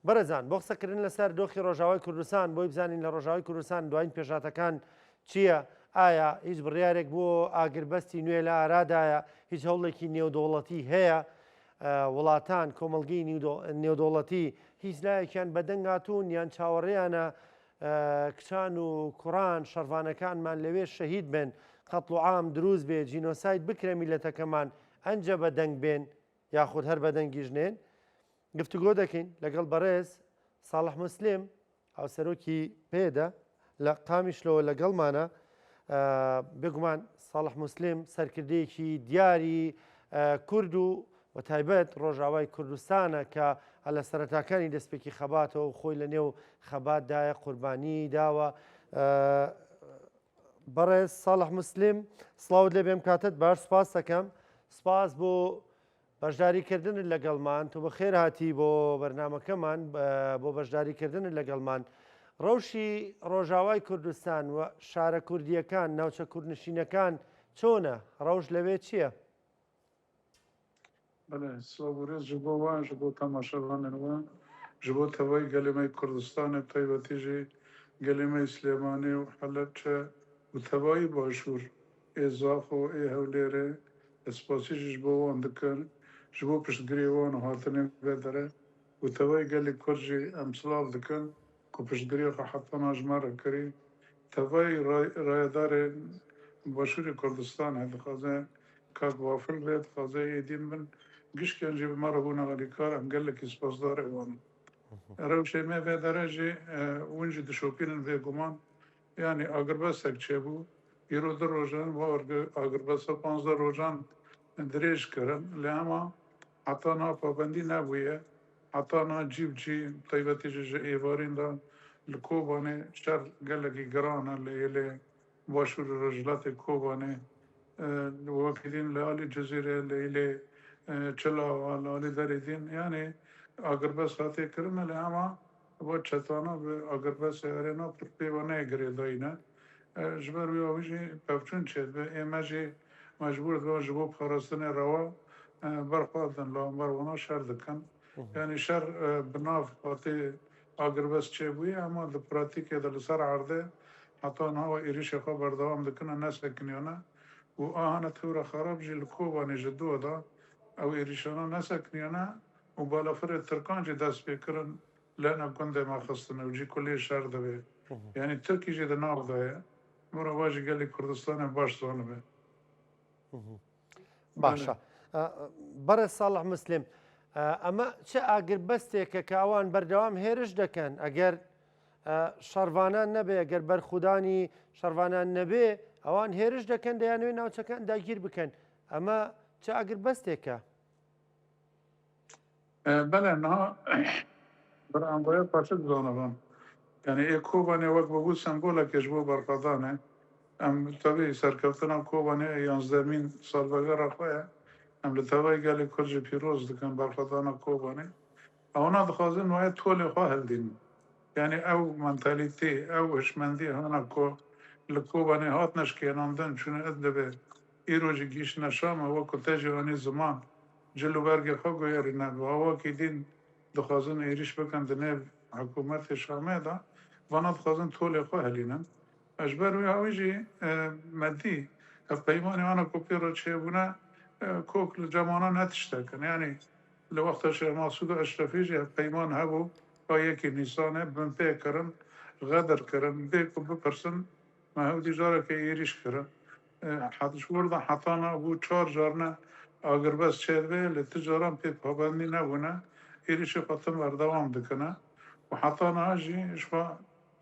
بەرەزان بۆ قسەکردن لەسەر دۆخی ڕۆژاوای کوردستان بۆی بزانین لە ڕۆژاوای کوردستان دوایین پێشاتەکان چییە؟ ئایا هیچ بڕیارێک بۆ ئاگربەستی نوێ لە ئارادایە؟ هیچ هەوڵێکی نێودەوڵەتی هەیە؟ وڵاتان کۆمەڵگەی نێودەوڵەتی هیچ لایەکیان بەدەنگ هاتوون یان چاوەڕێیانە کچان و کوڕان شەڕوانەکانمان لەوێ شەهید بن، قەتڵ و عام دروست بێت، جینۆساید بکرێ میلەتەکەمان ئەنجە بەدەنگ بێن یاخود هەر بەدەنگیژنێن. گفتوگۆ دەکەین لەگەڵ بەڕێز ساڵح موسلیم هاوسەرۆکی پێدا لە قامیشلەوە لەگەڵمانە. بێگومان ساڵح موسلیم سەرکردەیەکی دیاری کورد و تایبەت ڕۆژاوای کوردستانە کە لە سەرەتاکانی دەستپێکی خەباتەوە و خۆی لە نێو خەباتدایە قوربانی داوە. بەڕێز ساڵح موسلیم سڵاوت لێ بێم کاتت باش سپاس دەکەم. سپاس بۆ بەشداریکردنت لەگەڵمان، تۆ بەخێر هاتی بۆ بەرنامەکەمان بۆ بەشداریکردنت لەگەڵمان. ڕەوشی ڕۆژاوای کوردستان و شارە کوردیەکان ناوچە کوردنشینەکان چۆنە؟ ڕەوش لەوێ چییە؟ بله سڵاوڕێز ji bo wan ji bo temaşevanên wan ji bo tevayî gelê me Kurdistanê taybetî jî gelê me Slêmanî û Helepçe û tevayî başûr ê Zafo ê Hewlêrê destpasî jî ji bo wan dikin ji bo piştgirê wan û hatinê vê dere û tevayî gelê Kurd jî em silav dikin ku piştgirê xwe hetana ji me re kirî. Tevayî rayedarên başûrê Kurdistanê dixwaze kak wafir bê dixwaze êdîn bin gişkên jî bi me re bûne alîkar em gelekî spasdarê wan. Rewşê me vê dere jî hûn jî dişopînin vê guman yanî agirbesek çêbû îro di rojan agirbesa 15 rojan dirêj kirin lê hema heta na pabendî nebûye heta na cîvcî taybetî jî ji êvarîn de li Kobanê şer gelekî giran e li êlê başûrê Rojhilatê Kobanê wekî dîn li alî Cezîrê li êlê Çelawa li alî derê dîn yanî agirbes hatê kirin lê hema bo çetana bi agirbesê herêna pir pêva neyê dayîne. Ji ber wî avî jî pevçûn çêdibe ême jî mecbûr dibin ji bo parastinê rewa berxwe din lamber wana şer dikin. Yani şer bi nav hatê agirbes çêbûyê ama di pratîkê de li ser erdê heta nava êrişê xwe berdewam dikin nesekiniye û ahane tewra xerab jî li Kobanê ji dû da ew êrîşana nesekiniye û balafirê Tirkan jî dest pê kirin lene gundê me xistine û cî kulî şer dibe. Yani Tirkî jî di nav de ye. Mora jî gelê Kurdistanê baş zanibe. باشە. بەڕێز ساڵح موسلیم ئەمە چه ئاگربەستێکە کە ئەوان بەردەوام هێرش دەکەن ئەگەر شەڕوانان نەبێ ئەگەر بەرخودانی شەڕوانان نەبێ ئەوان هێرش دەکەن دەیانوێ ناوچەکان داگیر بکەن ئەمە چه ئاگربەستێکە؟ بله نها بەرامبەیە پاشت زانەبم yani ê Kobanê wek bibû sembolekê ji bo berxwedanê em tevî serkeftina Kobanê yanzdemîn salvegera xwe ye em li tevayî gelê Kurd jî pîroz dikin berxwedana Kobanê ewna dixwazin waya tolê xwe hildînin yani ew mentalîtê ew hişmendî hene ku li Kobanê hat neşkênandin çûne Idlibê îro jî gîştine Şamê weku te jî anî ziman cil û bergê xwe guherîne bi hawakî dîn dixwazin êriş bikin di nêv hikûmetê Şamê de vana dixwazin tolê xwe helînin. Ji ber wî awî jî medî ev peymanê wana ku pê re çêbûne kok li cemana ne tiştekin yani li wexta Şêh Masûd Eşrefî jî ev peyman hebû ka yekê Nîsanê bin pê kirin xeder kirin bê ku bipirsin me hewdî carekê êriş kirin ji wir de hetana bû 4 jarne agirbes çêdibe li ti caran pê pabendî nebûne êrişê xwe tim berdewam dikine û hetana jî ji xwe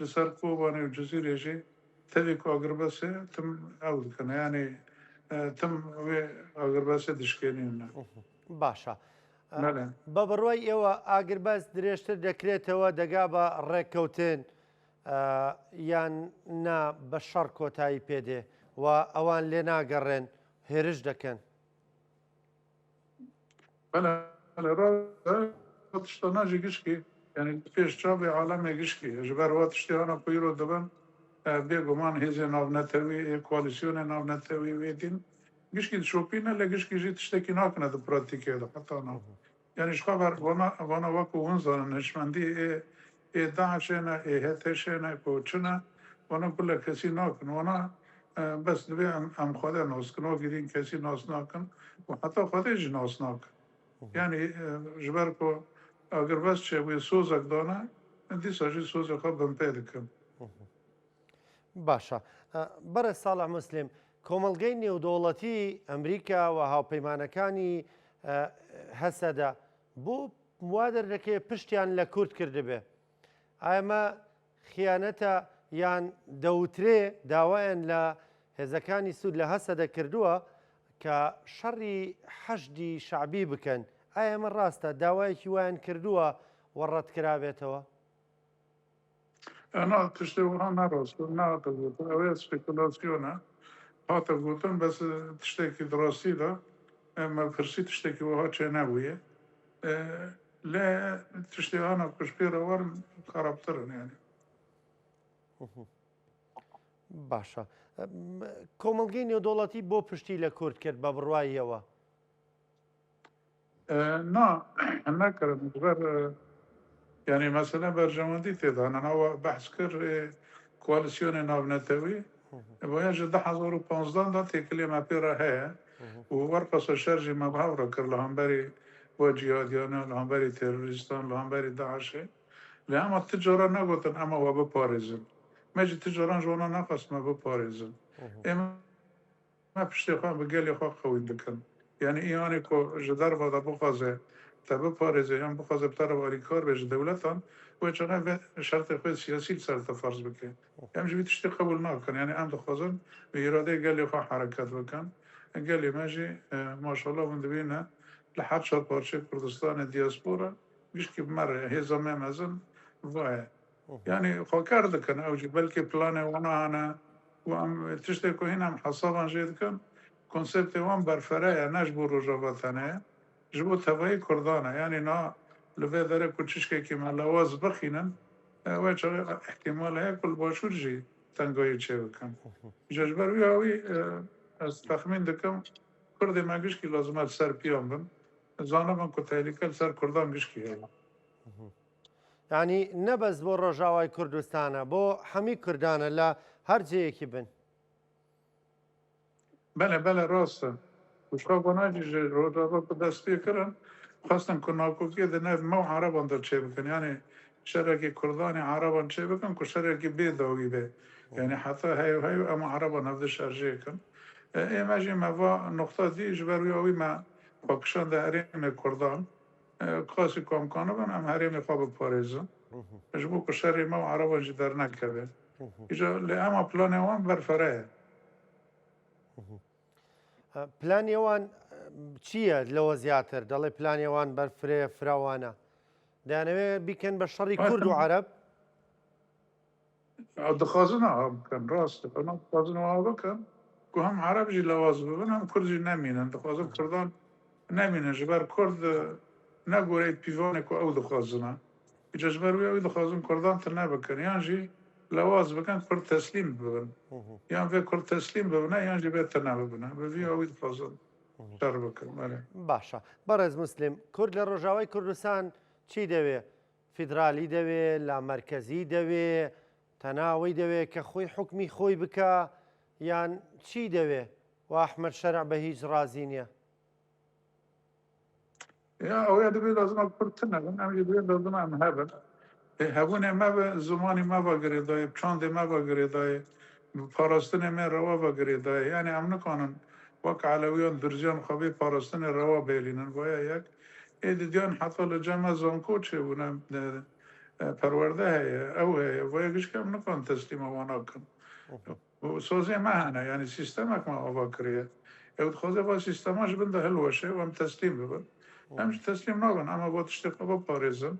li ser Kobanê û Cezîrê jî tevî ku agirbesê tim ew dikine yani tim wê agirbesê dişkênîne. باشە. بە بڕوای ئێوە ئاگربەس درێژتر دەکرێتەوە دەگا بە ڕێککەوتن یان نا بە شەڕ کۆتایی پێدێ و ئەوان لێ ناگەڕێن هێرش دەکەن. tiştana jî gişkî yani pêş çavê alemê gişkî ji ber wa tiştê hene ku îro dibin bêguman hêzên navnetewî ê koalîsyonên navnetewî wê dîn gişkî dişopîne lê gişkî jî tiştekî nakine di pratîkê de heta nav يعني خبر وانا وكو ونزل نشمندي داعشنا هتشنا كوتشنا وانا كل كسي ناكن وانا بس نبي ام خدا ناس كنا قدين كسي ناس ناكن وحتى خدا جناس ناكن يعني جبركو اگر بس شيء ويسوزك دونا انتي ساجي سوزك خبن بيدكم باشە بەرە ساڵح مسلم کۆمەڵگەی نێودوڵەتی ئەمریکا و هاوپەیمانەکانی هەسەدا بۆ وا دەردەکەی پشتیان لە کورد کردبێ ئەمە خیانەتە یان دەوترێ داوایان لە هێزەکانی سوود لە هەسەدە کردووە کە شەڕی حەشدی شعبی بکەن ئایا ئەمە ڕاستە داوایەکی وایان کردووە وەڕەت کرابێتەوە انا تشتي وانا راس نا تقول اوي سبيكولاسيونا هاتا قلتن بس تشتكي دراسي ده ما فرسي تشتكي وها نبويه لا تشتي انا كشبيرة ورم خرابترن يعني باشە کۆمەڵگەی نێودوڵەتی بۆ پشتی لە کورد کرد بە بڕواییەوە نا نكرم غير يعني مثلا برجماندي تيدا انا بحث كر كواليسيون نافنتوي وياج 2015 دا تكلي ما بيرا هي وورقص الشرجي ما بهاورا كر لهم بري وجياديانا لهم بري تيروريستان لهم بري داعش لأما التجارة نقطن أما وابا باريزم ماجي تجارة جوانا نقص ما بباريزم إما ما بشتي خواه بقالي خواه خوين دكن يعني إياني كو جدار بادا بخازه تبا باريزه يعني بخازه بتر واري كار بيش دولتان ويجانا شرط خواه سياسي لسرط فرض بكن يعني جبي تشتي قبول ناكن يعني أم دخازن بإرادة قالي خواه حركات بكن قالي ماجي ما شاء الله من دبينا لحد شهر بارشي كردستان الدياسبورا بيشكي بمرة هي زمان مازن واه يعني فكر دكن أوجي بلكي بلانه وانا أنا وام تشتكو هنا محصبا جيد كان كونسبت وان برفرايا نجبو رجابتنا جبو تبعي كردانا يعني نا لفي ذرا كوتشيشكي كيما لواز بخينا واجه احتمال هيكل باشور جي تنقوي تشيو كان جاجبر وياوي استخمين دكم كردي ما قشكي لازمات سر بيوم بن زانا من كتاليكال سر كردان قشكي هلا ینی نەبەس بۆ ڕۆژاوای کوردستانە بۆ هەمی کوردانە لە هەر جەیەکی بن بله بله راسته وشکا بناجی جه رودا با دستی کرن خواستن کناکوکی ده مو عربان در چه بکن یعنی شرکی کردان عربان چه بکن که شرکی بیداوی به یعنی حتی هیو اما عربان هفته شرجه کن ایماجی ما نقطه دی جبروی اوی ما پاکشان ده حریم کردان کاسی کام کنه بن هم حریم خواب پاریزن جبو که شری ما عربان جی در نکبه ایجا اما پلان وان برفره پلانیێوان چییە لەوە زیاتر دەڵێ پلانیێوان بەرفرێ فراوانە دەیانەوێت بیکەن بە شەڕی کورد و عەرەب دخوازن ها بکن راست انا دخوازن ها بکن که هم عرب جی لواز ببن هم کرد جی نمینن دخوازن کردان نمینن جبر کرد نگورید پیوانه که او دخوازن ها جبر وی دخوازن کردان تر نبکن یان جی لواز بکن کرد تسلیم ببن یان وی کرد تسلیم ببنه یان جی بیت نببنه وی اوی دخوازن شر بکن باشە بەڕێز مسلم کورد لە ڕۆژاوای کوردستان چی دەوێ فیدرالی دەوێ لا مرکزی دەوێ تەناوی دەوێ کە خۆی حکمی خۆی بکە یان چی دەوێ و ئەحمەد شەرع بە هیچ ڕازی نییە يا أويا دبي لازم أكبرتنا أنا دبي لازم أم هبل هبونه ما به زمانی ما بگیری دای چند ما بگیری دای پاراستن ما روا بگیری دای یعنی امن کانن وک علویان درجان خوابی پاراستن روا بیلینن بایا یک ایدیان حتی لجمع زنکو چه بونم پرورده هی او هی بایا گیش که امن کان تسلیم وانا کن سوزی ما هنه یعنی سیستمک ما آوا کریه اود خوزه با سیستماش بنده هلوشه و هم تسلیم ببن همش تسلیم نبن اما با تشتیق با پاریزن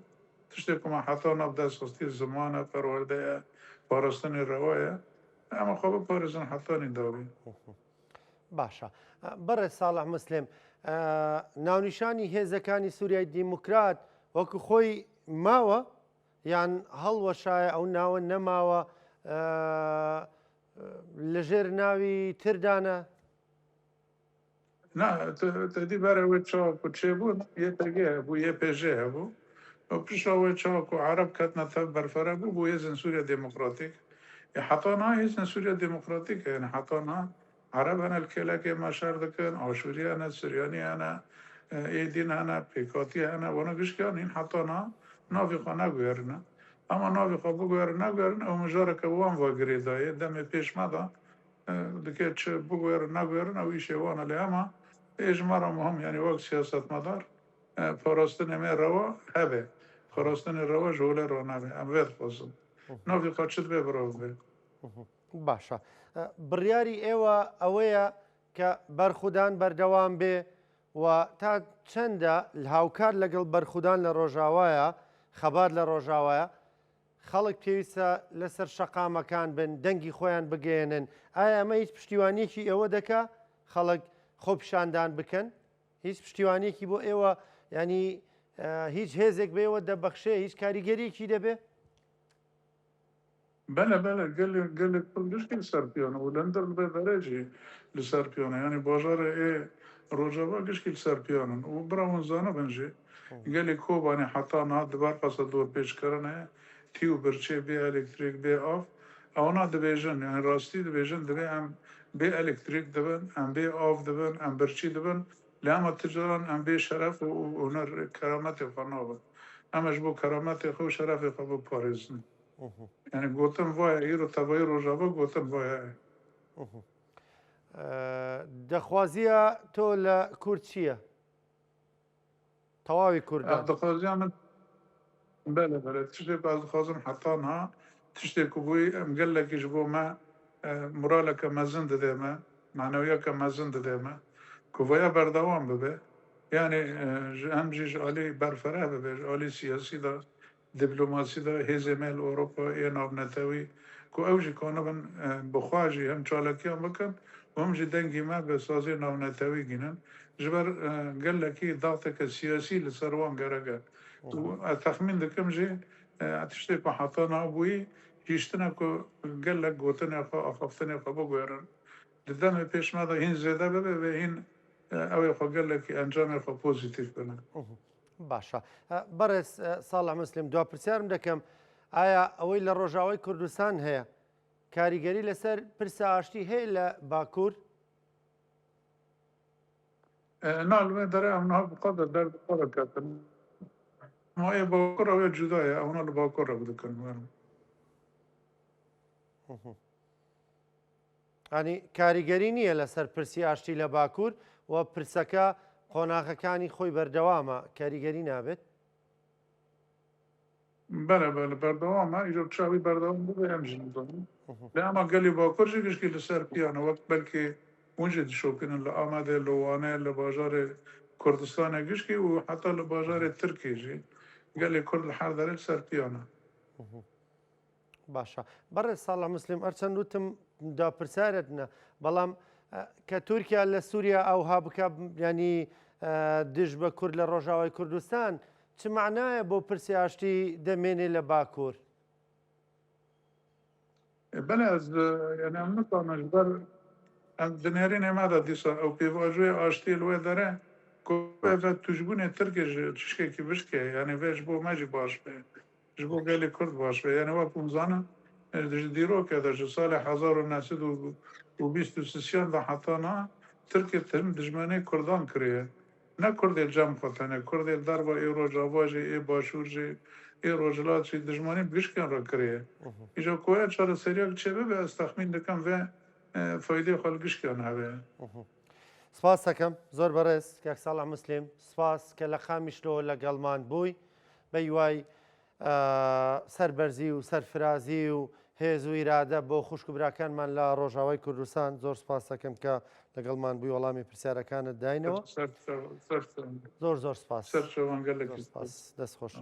تشتكي مع حطونا بدا سوستي زمانة فرورده پاراستنی روایه اما خواب پارستن حطانی داوی باشە بەڕێز ساڵح مسلم ناونیشانی هێزەکانی سووریای دیموکرات وەکو خۆی ماوە یان هەڵوەشایە ئەو ناوە نەماوە لەژێر ناوی تردانە نه تدی برای چاک و چه بود یه تگه بود یه پژه بود و پیش او چاک و عرب کت نتب برفره بود بود یه زن سوریا دموکراتیک حتی نه یه زن سوریا دموکراتیک یعنی حتی نه عرب هن الکلا که مشار دکن آشوری هن سریانی هن ایدین هن پیکاتی هن وانا گوش کن این حتی نه نافی خوا نگویرنه اما نافی خوا بگویرن او مجاره که وان واگری دایه دم پیش مدا دکه چه بگویرن او ایشه وانا لی اما اجماع مهم یعنی وقت سیاست مدار پاراستن می روا هبه پاراستن روا جوله رو نبه ام وید خواستم نافی خواهد به برو به باشە بڕیاری ئێوە ئەوەیە کە بەرخودان بەردەوام بێ و تا چەندە هاوکار لەگەڵ بەرخودان لە ڕۆژاوایە خەبات لە ڕۆژاوایە خەڵک پێویستە لەسەر شەقامەکان بن دەنگی خۆیان بگەێنن ئایا ئەمە هیچ پشتیوانیەکی ئێوە دەکا خەڵک خۆپشاندان بکەن هیچ پشتیوانیەکی بۆ ئێوە ینی هیچ هێزێک بێەوە دەبەخشێ هیچ کاریگەریەکی دەبێ بله گل کلش که سرپیانه و لندر به درجه لسرپیانه یعنی بازار روجاوا گش که سرپیانه و برامون زانه بنجه گل کوبانی حتی نه دبار پس دور پیش کرنه تیو برچه بی الکتریک بی آف اونا دبیجن یعنی راستی دبیجن دبی هم بی الکتریک دبن هم بی آف دبن هم برچی دبن لما تجارن هم بی شرف و هنر کرامت خانابه همش بو کرامت خو شرف خو پاریزن یعنی گوتم وای ایرو تبایی روژاوا گوتم وای دەخوازیە تۆ لە کورد چییە؟ تەواوی کوردان دخوازی من بله تشتێک باز دخوازم حتا نه تشتێک بووی ئەم گەلێکیش بۆ me moraleke mezin dide me manewiyeke mezin dide me kuvaya berdewam bibe yani em jî ji alî berfere bibe ji alî siyasî de diplomasî de hêzê me li Ewropa ê navnetewî ku ew jî kanibin bixwe jî hem çalakiyan bikin û hem jî dengî me bi sazê navnetewî gînin ji ber gelekî daxteke siyasî li ser wan gerek e texmîn dikim jî tiştê ku heta nabûyî hîştina ku gelek gotinê xwe axaftinê xwe biguêrin di demê pêş me de hîn zêde bibe ve hîn ew ê xwe gelekî encamê xwe pozîtîv bine باشە بەڕێز ساڵح مسلم دوا پرسیارم دەکەم ئایا ئەوەی لە ڕۆژاوای کوردستان هەیە کاریگەری لەسەر پرسە ئاشتی هەیە لە باکوور نالمێ دەرێ ئەمنا بقدر دەرد کەتن مایە باکوور ئەوێ جودایە ئەونا لە باکوور ڕەب دەکەن ینی کاریگەری نییە لەسەر پرسی ئاشتی لە باکوور و پرسەکە قۆناغەکانی خۆی بەردەوامە کاریگەری نابێت بله بەردەوامە ئیجۆ چاوی بەردەوام بوو ئەمژین لە ئەمە گەلی باکوورژی گشتی لەسەر پیانە وەک بەلکێ اونجا دشوکن لە ئامادە لەوانە لە باژارێ کوردستانە گشتی و حتا لە باژارێ ترکێژی گەلێ کورد لە حەر دەرێت سەر پیانە باشە بەڕێز ساڵح مسلم هەرچەند وتم داپرسارەتنە بەڵام کە تورکیا لە سووریا ئەوها بکە ینی دژ بە کورد لە ڕۆژاوای کوردستان چ معنایە بۆ پرسی ئاشتی دەمێنێ لە باکوور بەێ یعنی ئەم نتوانش بەر ئەم دنێرین ئێمادا دیسا ئەو پێواژوێ ئاشتی لێ دەرێ توشبوونێ ترکێژ تشکێکی بشکێ یعنی vêj بۆ مەجی باش بێ ji bo gelê Kurd baş be yani we pûmzanin ji dîrokê de ji salê 1923 de hetana Tirkiye tim dijmenê Kurdan kiriye ne Kurdê cem xwe Kurdê derva ê Rojava jî ê Başûr jî ê Rojhilat jî dijmanî gişkên re kiriye îja ku ya çareseriyak çê bibe ez texmîn dikim vê faydê xwe li gişkên hebe سپاس دەکەم زۆر بەڕێز کاک ساڵح مسلم سپاس کە لە خامیشتەوە لەگەڵمان بووی بە هیوای سەربەرزی و سەرفرازی و هێز و ئیرادە بۆ خوشک و براکانمان لە ڕۆژاوای کوردستان زۆر سپاس دەکەم کە لەگەڵمان بووی وەڵامی پرسیارەکانت داینەوە زۆر سپاس دەست خۆش